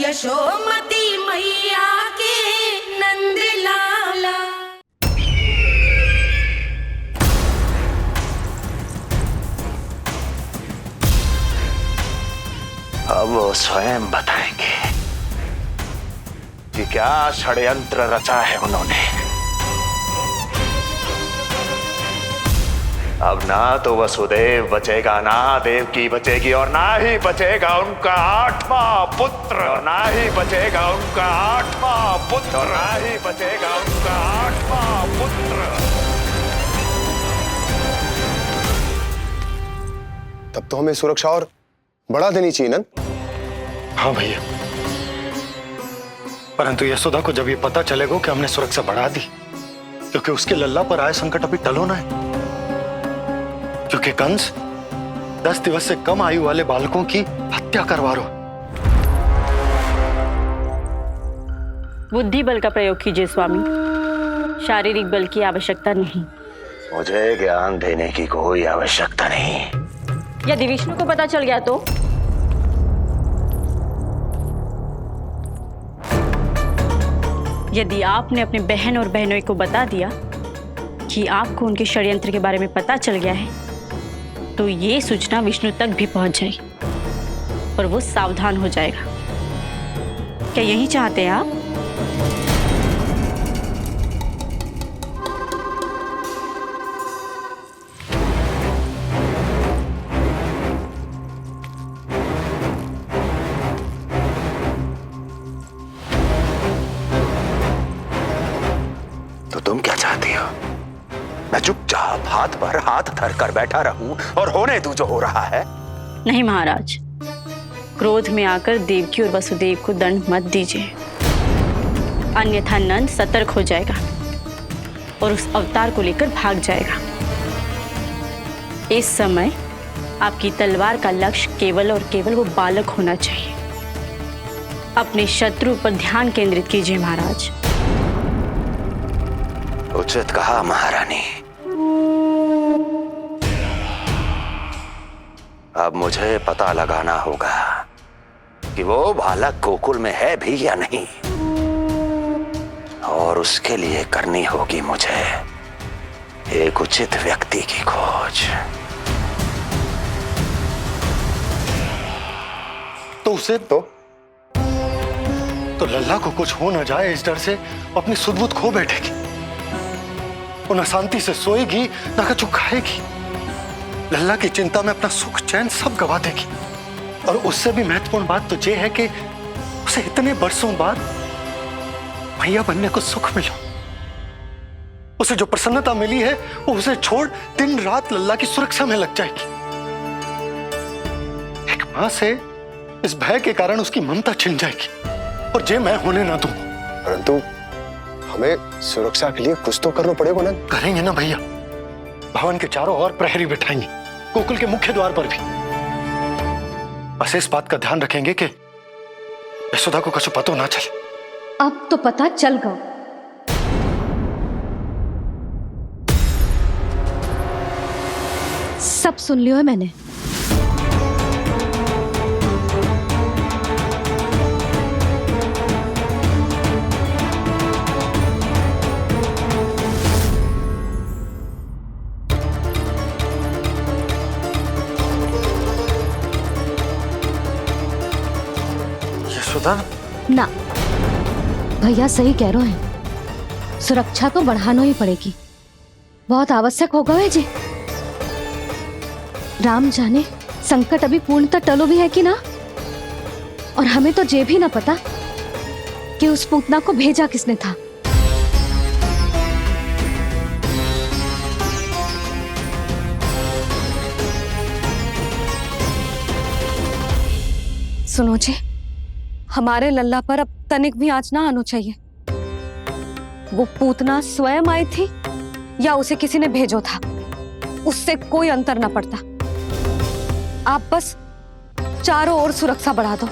यशोमती मैया के नंद लाला। अब वो स्वयं बताएंगे कि क्या षड्यंत्र रचा है उन्होंने। अब ना तो वसुदेव बचेगा, ना देवकी बचेगी, और ना ही बचेगा उनका 8वां पुत्र, और ना ही बचेगा उनका 8वां पुत्र, और ना ही बचेगा उनका 8वां पुत्र। तब तो हमें सुरक्षा और बढ़ा देनी चाहिए नंद। हाँ भैया, परंतु यशोदा को जब ये पता चलेगा कि हमने सुरक्षा बढ़ा दी, क्योंकि उसके लल्ला पर आए संकट अभी टलो ना है। क्योंकि कंस 10 दिवस से कम आयु वाले बालकों की हत्या करवा रहा। बुद्धि बल का प्रयोग कीजिए स्वामी, शारीरिक बल की आवश्यकता नहीं। मुझे ज्ञान देने की कोई आवश्यकता नहीं। यदि विष्णु को पता चल गया तो? यदि आपने अपने बहन और बहनों को बता दिया कि आपको उनके षड्यंत्र के बारे में पता चल गया है, तो ये सूचना विष्णु तक भी पहुंच जाएगी और वो सावधान हो जाएगा। क्या यही चाहते हैं आप? तो तुम क्या चाहती हो? मैं चुपचाप हाथ पर हाथ धर कर बैठा रहूं और होने दूं जो हो रहा है? नहीं महाराज, क्रोध में आकर देवकी और वसुदेव को दंड मत दीजिए, अन्यथा नंद सतर्क हो जाएगा और उस अवतार को लेकर भाग जाएगा। इस समय आपकी तलवार का लक्ष्य केवल और केवल वो बालक होना चाहिए। अपने शत्रु पर ध्यान केंद्रित कीजिए महाराज। उचित कहा महारानी। अब मुझे पता लगाना होगा कि वो बालक गोकुल में है भी या नहीं, और उसके लिए करनी होगी मुझे एक उचित व्यक्ति की खोज। तो उसे तो लल्ला को कुछ हो न जाए, इस डर से अपनी सुध-बुध खो बैठेगी। वो न शांति से सोएगी, न कुछ खाएगी। लल्ला की चिंता में अपना सुख चैन सब गवा देगी। और उससे भी महत्वपूर्ण बात तो ये है कि उसे इतने बरसों बाद मैया बनने को सुख मिला। उसे जो प्रसन्नता मिली है वो उसे छोड़ दिन रात लल्ला की सुरक्षा में लग जाएगी। एक मां से इस भय के कारण उसकी ममता छिन जाएगी, और जे मैं होने ना दूं। परंतु हमें सुरक्षा के लिए कुछ तो करना पड़ेगा ना। करेंगे ना भैया, भवन के चारों ओर प्रहरी बिठाएंगे, गोकुल के मुख्य द्वार पर भी। बस इस बात का ध्यान रखेंगे कि यशोदा को कुछ पता ना चले। अब तो पता चल गया। सब सुन लियो है मैंने। ना, भैया सही कह रहे हैं, सुरक्षा तो बढ़ाना ही पड़ेगी, बहुत आवश्यक होगा वे जी। राम जाने संकट अभी पूर्णतः टलो भी है कि ना, और हमें तो ये भी ना पता कि उस पूतना को भेजा किसने था। सुनो जी, हमारे लल्ला पर अब तनिक भी आंच ना आना चाहिए। वो पूतना स्वयं आई थी या उसे किसी ने भेजो था, उससे कोई अंतर ना पड़ता। आप बस चारों ओर सुरक्षा बढ़ा दो,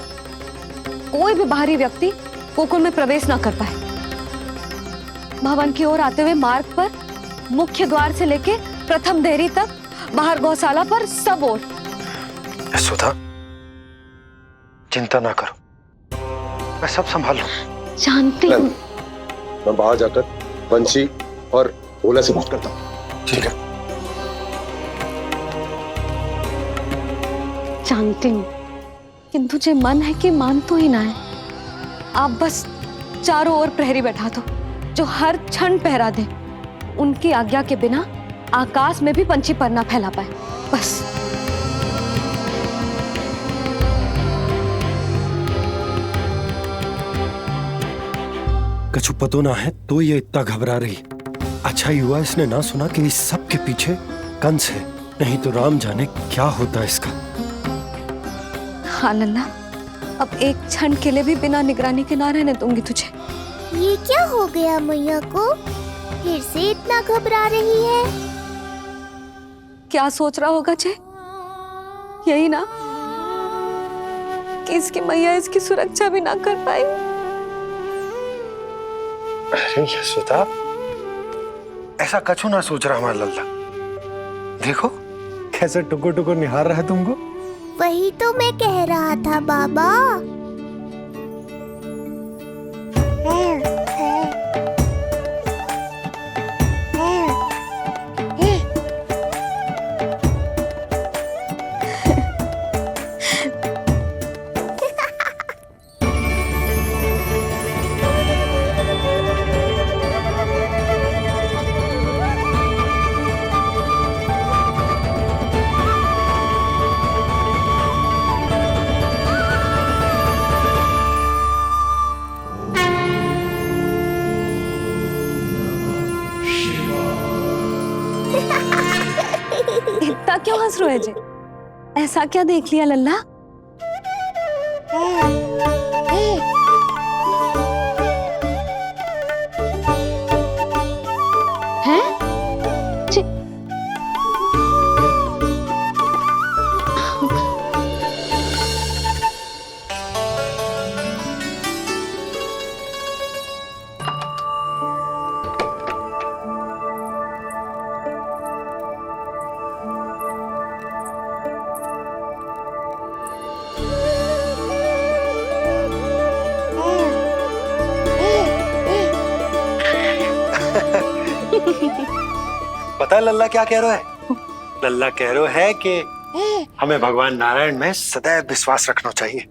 कोई भी बाहरी व्यक्ति गोकुल में प्रवेश ना कर पाए। भवन की ओर आते हुए मार्ग पर मुख्य द्वार से लेके प्रथम देहरी तक, बाहर गौशाला पर, सब ओर। यशोदा, चिंता ना करो, मैं सब संभाल लूं। जानती हूँ। मैं बाहर जाकर बंशी और भोला से बात करता हूँ। ठीक है। जानती हूँ, किंतु तुझे मन है कि मान तो ही ना है। आप बस चारों ओर प्रहरी बैठा दो जो हर क्षण पहरा दे। उनकी आज्ञा के बिना आकाश में भी पंछी पर ना फैला पाए, बस। कछु पतो ना है तो ये इतना घबरा रही। अच्छा ही हुआ इसने ना सुना कि इस सब के पीछे कंस है, नहीं तो राम जाने क्या होता इसका। हाँ लल्ला, अब एक क्षण के लिए भी बिना निगरानी के ना रहने दूंगी तुझे। ये क्या हो गया मैया को? फिर से इतना घबरा रही है। क्या सोच रहा होगा जय? यही ना कि इसकी मैया इसकी सुरक्षा भी ना कर पाई। अरे यशोदा, ऐसा कछु ना सोच रहा हमारा लल्ला। देखो कैसे टुकुर टुकुर निहार रहा है तुमको। वही तो मैं कह रहा था बाबा। इतना क्यों हंस रहे जे? ऐसा क्या देख लिया लल्ला? हैं? पता है लल्ला क्या कह रहा है? लल्ला कह रहा है कि हमें भगवान नारायण में सदैव विश्वास रखना चाहिए।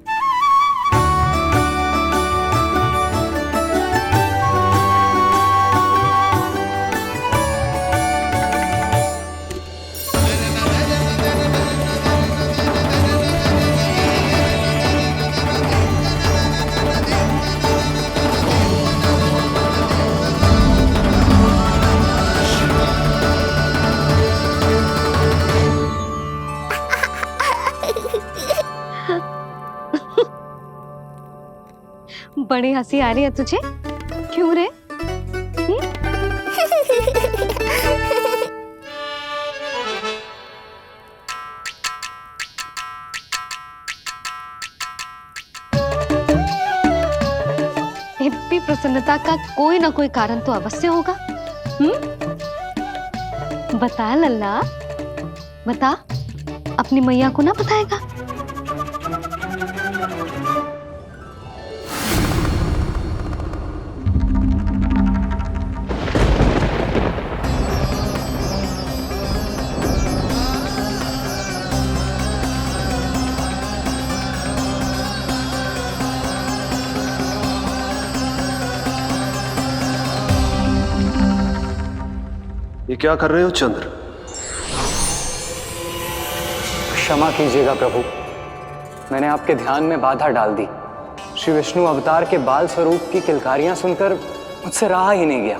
बड़ी हंसी आ रही है तुझे, क्यों रे? इतनी प्रसन्नता का कोई ना कोई कारण तो अवश्य होगा। बता लल्ला, बता। अपनी मैया को ना बताएगा? ये क्या कर रहे हो चंद्र? क्षमा कीजिएगा प्रभु, मैंने आपके ध्यान में बाधा डाल दी। श्री विष्णु अवतार के बाल स्वरूप की किलकारियां सुनकर मुझसे रहा ही नहीं गया,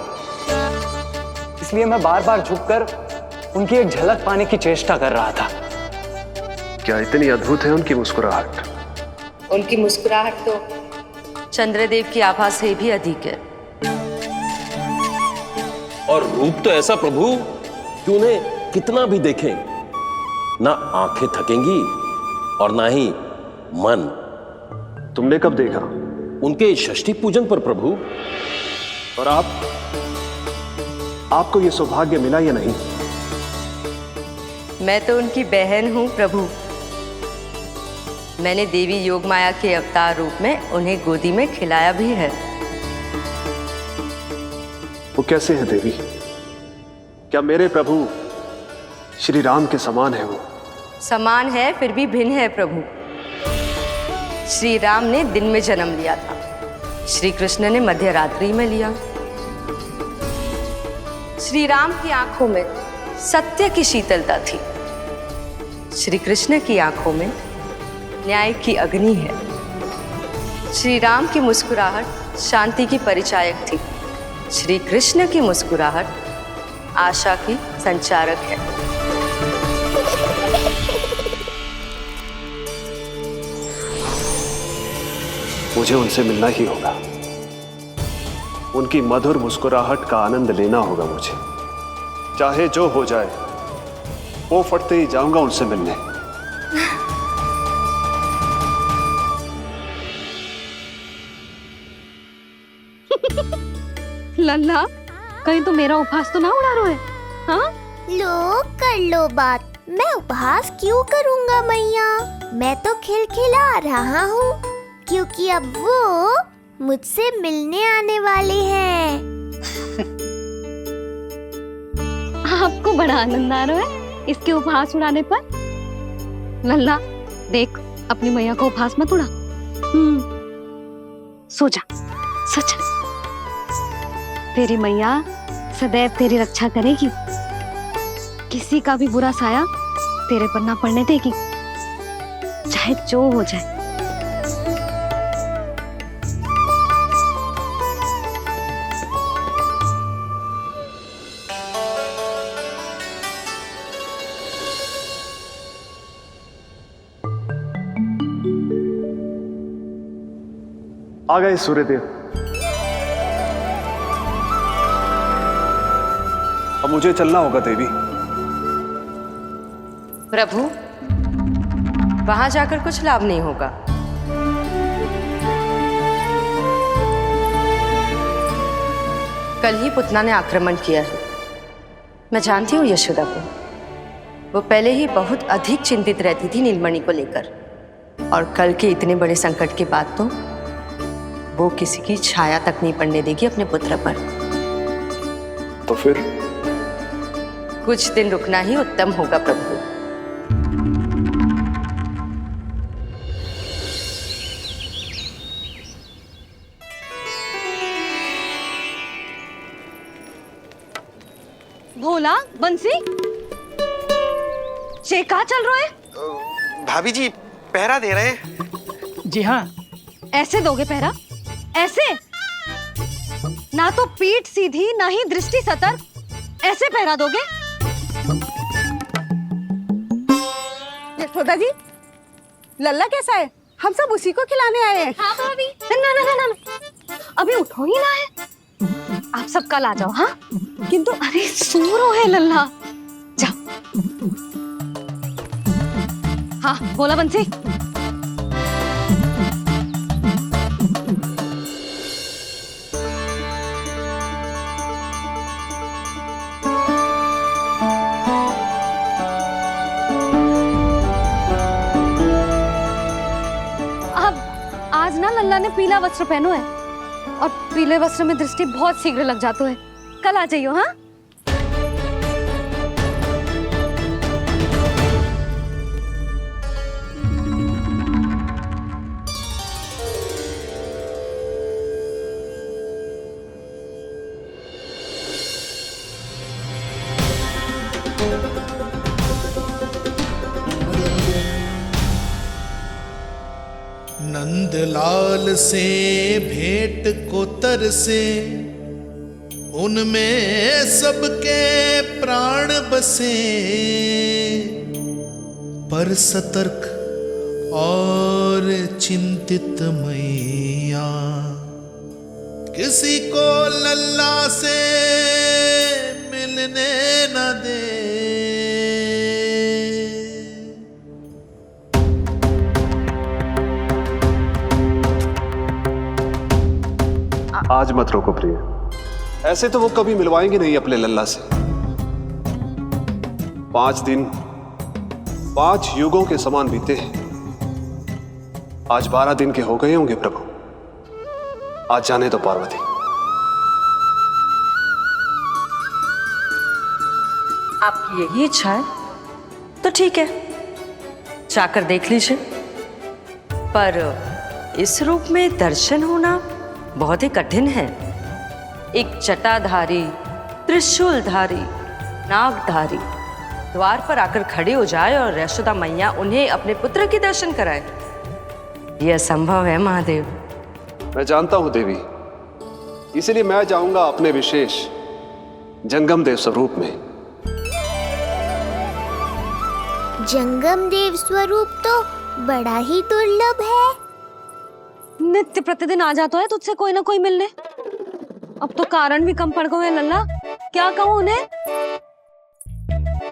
इसलिए मैं बार बार झुककर उनकी एक झलक पाने की चेष्टा कर रहा था। क्या इतनी अद्भुत है उनकी मुस्कुराहट? उनकी मुस्कुराहट तो चंद्रदेव की आभा से भी अधिक है। और रूप तो ऐसा प्रभु कि उन्हें कितना भी देखें ना आंखें थकेंगी और ना ही मन। तुमने कब देखा? उनके षष्ठी पूजन पर प्रभु। और आपको ये सौभाग्य मिला या नहीं? मैं तो उनकी बहन हूं प्रभु। मैंने देवी योगमाया के अवतार रूप में उन्हें गोदी में खिलाया भी है। वो कैसे हैं देवी? क्या मेरे प्रभु श्री राम के समान है वो? समान है फिर भी भिन्न है प्रभु। श्री राम ने दिन में जन्म लिया था, श्री कृष्ण ने मध्य रात्रि में लिया। श्री राम की आंखों में सत्य की शीतलता थी, श्री कृष्ण की आंखों में न्याय की अग्नि है। श्री राम की मुस्कुराहट शांति की परिचायक थी, श्री कृष्ण की मुस्कुराहट आशा की संचारक है। मुझे उनसे मिलना ही होगा, उनकी मधुर मुस्कुराहट का आनंद लेना होगा मुझे। चाहे जो हो जाए, वो फटते ही जाऊंगा उनसे मिलने। लल्ला, कहीं तो मेरा उपहास तो ना उड़ा रहे है? हाँ? लो कर लो बात, मैं उपहास क्यों करूंगा मैया? मैं तो खिलखिला रहा हूँ क्योंकि अब वो मुझसे मिलने आने वाले हैं। आपको बड़ा आनंद आ रहा है इसके उपहास उड़ाने पर? लल्ला देख, अपनी मैया को उपहास मत उड़ा। सो जा, सच तेरी मैया सदैव तेरी रक्षा करेगी, किसी का भी बुरा साया तेरे पर ना पड़ने देगी, चाहे जो हो जाए। आ गए सूर्यदेव। अब मुझे चलना होगा देवी। प्रभु, वहां जाकर कुछ लाभ नहीं होगा। कल ही पुतना ने आक्रमण किया है। मैं जानती हूँ यशोदा को, वो पहले ही बहुत अधिक चिंतित रहती थी नीलमणि को लेकर, और कल के इतने बड़े संकट के बाद तो वो किसी की छाया तक नहीं पड़ने देगी अपने पुत्र पर। तो फिर कुछ दिन रुकना ही उत्तम होगा प्रभु। भोला, बंसी, ये क्या चल रहा है? भाभी जी पहरा दे रहे हैं। जी हाँ। ऐसे दोगे पहरा? ऐसे? ना तो पीठ सीधी ना ही दृष्टि सतर्क, ऐसे पहरा दोगे? यशोदा जी, लल्ला कैसा है? हम सब उसी को खिलाने आए हैं। हाँ भाभी। ना, अभी उठो ही ना है, आप सब कल आ जाओ। हाँ किंतु अरे सो रो है लल्ला, जाओ। हाँ बोला बंसी। आज ना लल्ला ने पीला वस्त्र पहनो है, और पीले वस्त्र में दृष्टि बहुत शीघ्र लग जातो है। कल आ जाइयो। हाँ नंदलाल से भेंट को तरसे, उनमें सबके प्राण बसे, पर सतर्क और चिंतित मैया किसी को लल्ला से मिलने न दे। आज मत रोको प्रिय, ऐसे तो वो कभी मिलवाएंगे नहीं अपने लल्ला से। 5 दिन 5 युगों के समान बीते हैं, आज 12 दिन के हो गए होंगे प्रभु। आज जाने दो पार्वती। आपकी यही इच्छा है तो ठीक है, जाकर देख लीजिए। पर इस रूप में दर्शन होना बहुत ही कठिन है। एक जटाधारी, त्रिशूलधारी, नागधारी द्वार पर आकर खड़े हो जाए और यशोदा मैया उन्हें अपने पुत्र के दर्शन कराए, यह असंभव है महादेव। मैं जानता हूं देवी, इसलिए मैं जाऊंगा अपने विशेष जंगम देव स्वरूप में। जंगम देव स्वरूप तो बड़ा ही दुर्लभ है। नित्य प्रतिदिन आ जाता है तुझसे कोई ना कोई मिलने। अब तो कारण भी कम पड़ गए लल्ला, क्या कहूँ उन्हें।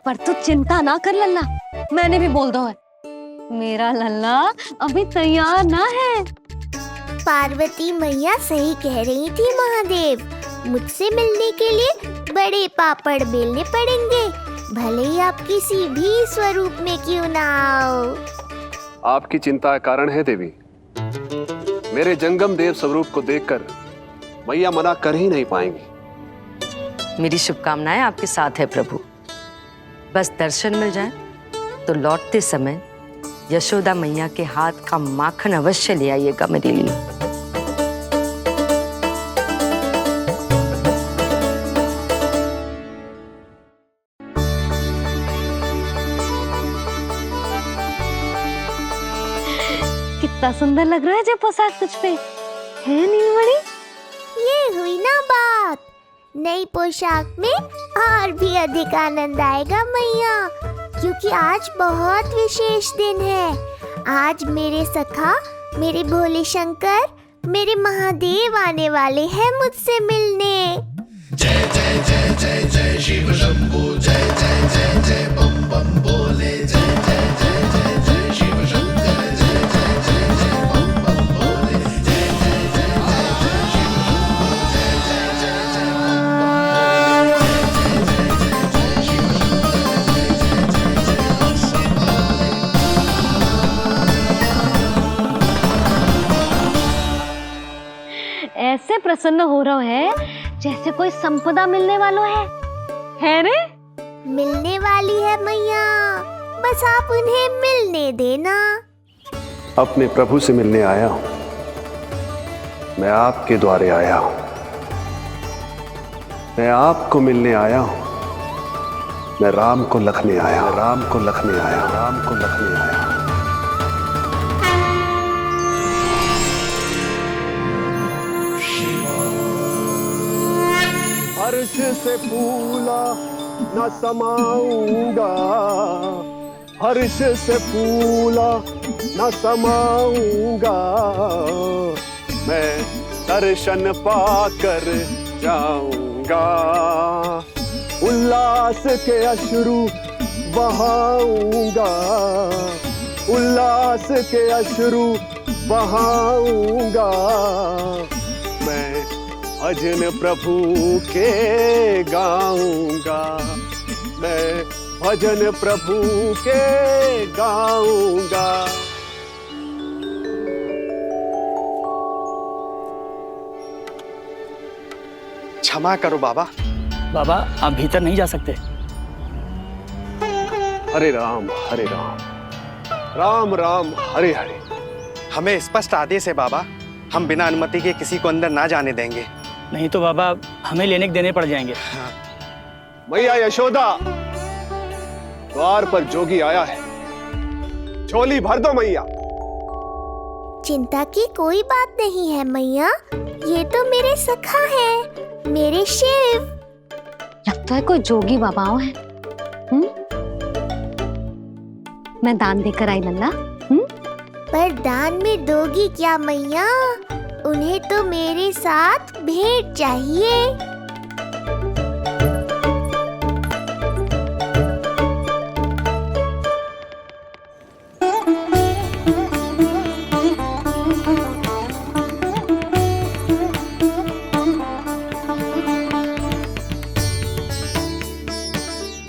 पर तू चिंता ना कर लल्ला, मैंने भी बोल दो है, मेरा लल्ला अभी तैयार ना है। पार्वती मैया सही कह रही थी महादेव, मुझसे मिलने के लिए बड़े पापड़ बेलने पड़ेंगे, भले ही आप किसी भी स्वरूप में क्यों ना आओ। आपकी चिंता का कारण है देवी। मेरे जंगम देव स्वरूप को देखकर मैया मना कर ही नहीं पाएंगी। मेरी शुभकामनाएं आपके साथ है प्रभु। बस दर्शन मिल जाए तो लौटते समय यशोदा मैया के हाथ का माखन अवश्य ले आइएगा मेरे लिए। कितना सुंदर लग रहा है जब पोशाक तुझ पे है नीलमणि। ये हुई ना बात, नई पोशाक में और भी अधिक आनंद आएगा मैया, क्योंकि आज बहुत विशेष दिन है। आज मेरे सखा, मेरे भोले शंकर, मेरे महादेव आने वाले हैं मुझसे मिलने। जय जय जय जय जय शिव शंभू, जय जय जय जय बम बम बोले, जय जय जय जय जय शिव शंकर, जय जय जय जय बम बम बोले, जय जय जय जय जय शिव शंभू, जय जय जय जय बम बम बोले, जय जय जय जय शिव शंकर, जय जय जय जय ऐसे प्रसन्न हो रहा है जैसे कोई संपदा मिलने वाला है रे? मिलने वाली है मैया, बस आप उन्हें मिलने देना। अपने प्रभु से मिलने आया हूं, मैं आपके द्वारे आया हूं, मैं आपको मिलने आया हूं, मैं राम को लखने आया हूं, राम को लखने आया हूं, राम को लखने आया हूं। हर्ष से फूला न समाऊंगा, हर्ष से फूला न समाऊंगा, मैं दर्शन पाकर जाऊंगा, उल्लास के अश्रु बहाऊंगा, उल्लास के अश्रु बहाऊंगा, मैं भजन प्रभु के गाऊंगा, मैं भजन प्रभु के गाऊंगा। क्षमा करो बाबा। बाबा आप भीतर नहीं जा सकते। हरे राम हरे राम, राम राम हरे हरे। हमें स्पष्ट आदेश है बाबा, हम बिना अनुमति के किसी को अंदर ना जाने देंगे। नहीं तो बाबा हमें लेने के देने पड़ जाएंगे। मैया यशोदा, द्वार पर जोगी आया है, झोली भर दो मैया। चिंता की कोई बात नहीं है मैया, ये तो मेरे सखा है, मेरे शिव। लगता है कोई जोगी बाबाओं है। मैं दान देकर आई लल्ला। पर दान में दोगी क्या मैया? उन्हें तो मेरे साथ भेंट चाहिए।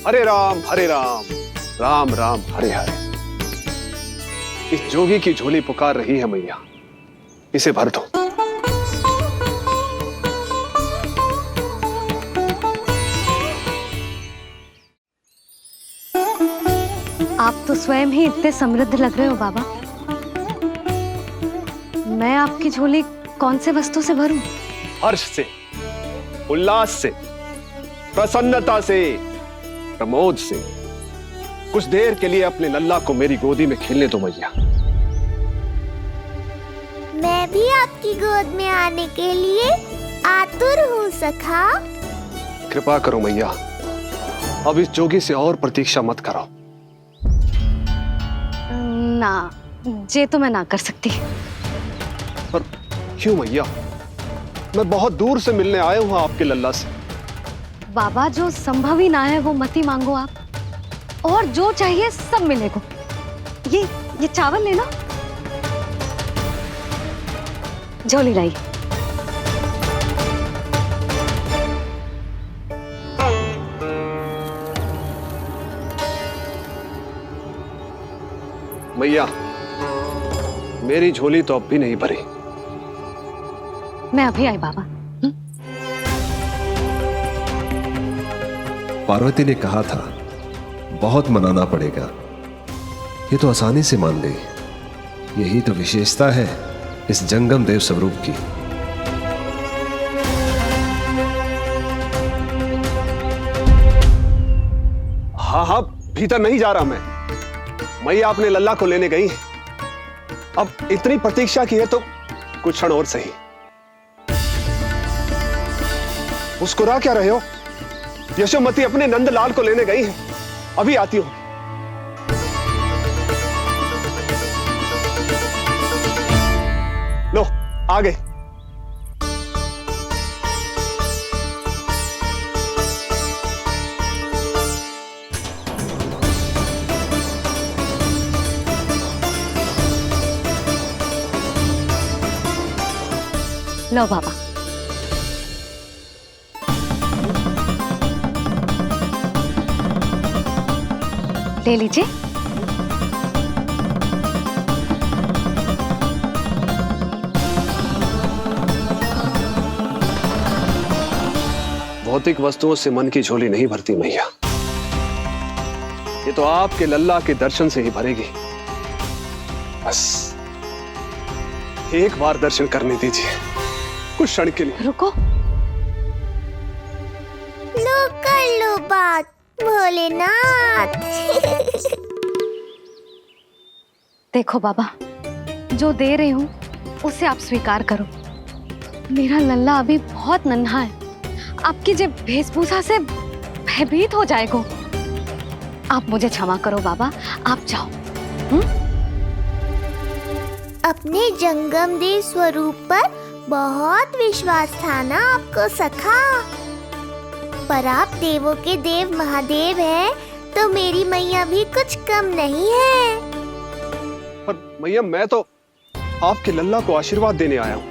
हरे राम, राम राम हरे हरे। इस जोगी की झोली पुकार रही है मैया, इसे भर दो। आप तो स्वयं ही इतने समृद्ध लग रहे हो बाबा। मैं आपकी झोली कौन से वस्तु से भरूं? हर्ष से, उल्लास से, प्रसन्नता से, प्रमोद से। कुछ देर के लिए अपने लल्ला को मेरी गोदी में खेलने दो मैया। मैं भी आपकी गोद में आने के लिए आतुर हूँ सखा। कृपा करो मैया, अब इस जोगी से और प्रतीक्षा मत करो। ना, जे तो मैं ना कर सकती। पर क्यों मैया? मैं बहुत दूर से मिलने आया हूँ आपके लल्ला से। बाबा, जो संभव ही ना है वो मत ही मांगो आप, और जो चाहिए सब मिलेगा। ये चावल लेना, झोली लाई। मैया, मेरी झोली तो अब भी नहीं भरी। मैं अभी आई बाबा। पार्वती ने कहा था बहुत मनाना पड़ेगा, ये तो आसानी से मान गई। यही तो विशेषता है इस जंगम देव स्वरूप की। हाँ, भीतर नहीं जा रहा मैं। मैया अपने लल्ला को लेने गई है। अब इतनी प्रतीक्षा की है तो कुछ क्षण और सही। मुस्कुरा क्या रहे हो? यशोमती अपने नंदलाल को लेने गई है, अभी आती हूं। लो, आ गए। लो बाबा। ले लीजिए। भौतिक वस्तुओं से मन की झोली नहीं भरती मैया, ये तो आपके लल्ला के दर्शन से ही भरेगी। बस एक बार दर्शन करने दीजिए, कुछ क्षण के लिए। रुको, लो कर लो बात भोलेनाथ। देखो बाबा, जो दे रही हूं उसे आप स्वीकार करो। मेरा लल्ला अभी बहुत नन्हा है, आपकी जब वेशभूषा से भयभीत हो जाएगा। आप मुझे क्षमा करो बाबा, आप जाओ। अपने जंगम देव स्वरूप पर बहुत विश्वास था ना आपको सखा। पर आप देवों के देव महादेव हैं, तो मेरी मैया भी कुछ कम नहीं है। पर मैया, मैं तो आपके लल्ला को आशीर्वाद देने आया हूँ।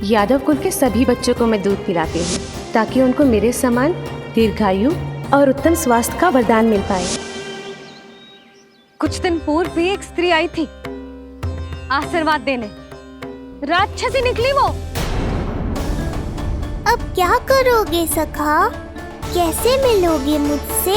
यादव कुल के सभी बच्चों को मैं दूध पिलाती हूँ, ताकि उनको मेरे समान दीर्घायु और उत्तम स्वास्थ्य का वरदान मिल पाए। कुछ दिन पूर्व भी एक स्त्री आई थी आशीर्वाद देने, राक्षसी निकली वो। अब क्या करोगे सखा? कैसे मिलोगे मुझसे?